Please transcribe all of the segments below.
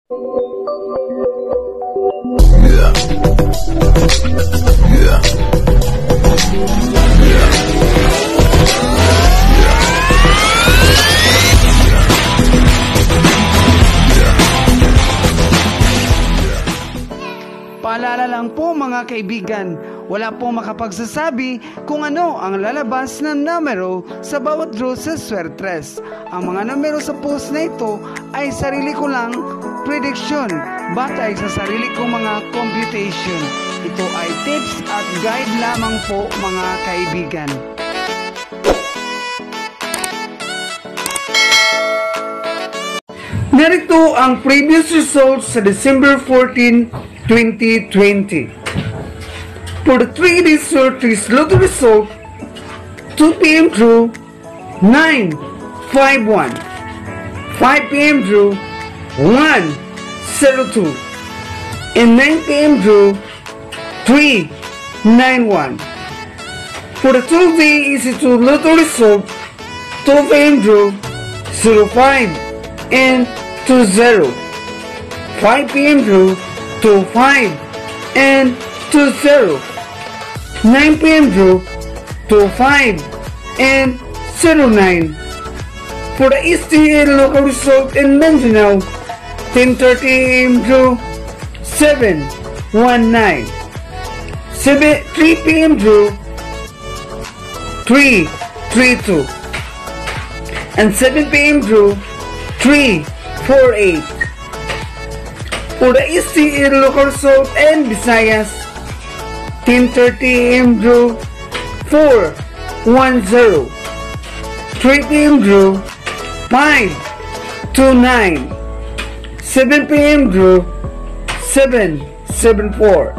Paalala lang po mga kaibigan, wala pong makapagsasabi kung ano ang lalabas na numero sa bawat draw sa Swertres. Ang mga numero sa post na ito ay sarili ko lang prediction, batay sa sarili kong mga computation. Ito ay tips at guide lamang po mga kaibigan. Narito ang previous results sa December 14, 2020. For the 3-day Swertres Lotto result, 2 p.m. drew 951, 5 p.m. drew 102, and 9 p.m. drew 391. For the 12-day EC2 Lotto result, 2 p.m. drew 05 and 20, 5 p.m. drew 25 and 20, 9 p.m. drew 25 and 09. For the STL local result in Mindanao, 10:30 a.m. drew 719, 3 p.m. drew 332, and 7 p.m. drew 348. For the STL local result and Visayas, 10:30 a.m. drew 410, 3 p.m. drew 529, 7 p.m. drew 774.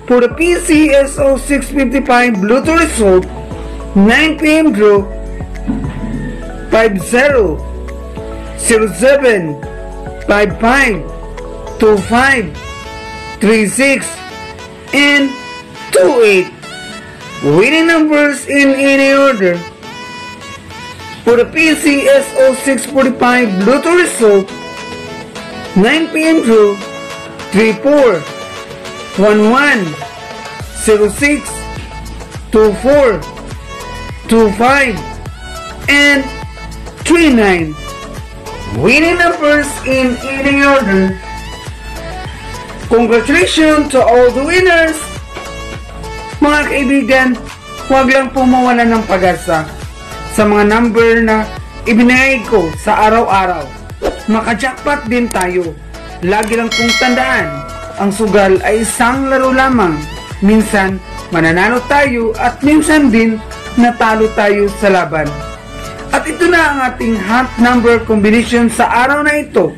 For the PCSO 655 Lotto result, 9 p.m. drew 50, 07, 55, 25, 36, and 28. Winning numbers in any order. For the PCSO 645 Lotto result, 9 p.m. drew 34, 11, 06, 24, 25, and 39. Winning numbers in any order. Congratulations to all the winners! Mga kaibigan, huwag lang po mawalan ng pag-asa sa mga number na ibinigay ko sa araw-araw. Maka-jackpot din tayo. Lagi lang pong tandaan, ang sugal ay isang laro lamang. Minsan, mananalo tayo at minsan din natalo tayo sa laban. At ito na ang ating hot number combination sa araw na ito.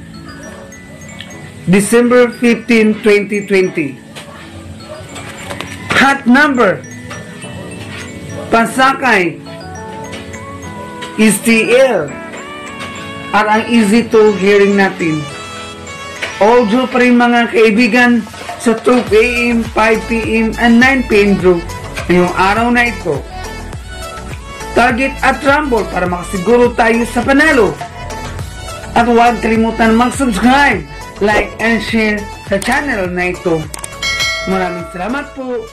December 15, 2020. Hot number. Pasakay. STL. At ang easy to hearing natin. All draw pa rin mga kaibigan sa 2 p.m., 5 p.m. and 9 p.m. draw ngayong araw na ito. Target at rumble para makasiguro tayo sa panalo. At huwag kalimutan mag-subscribe, like, and share sa channel na ito. Maraming salamat po.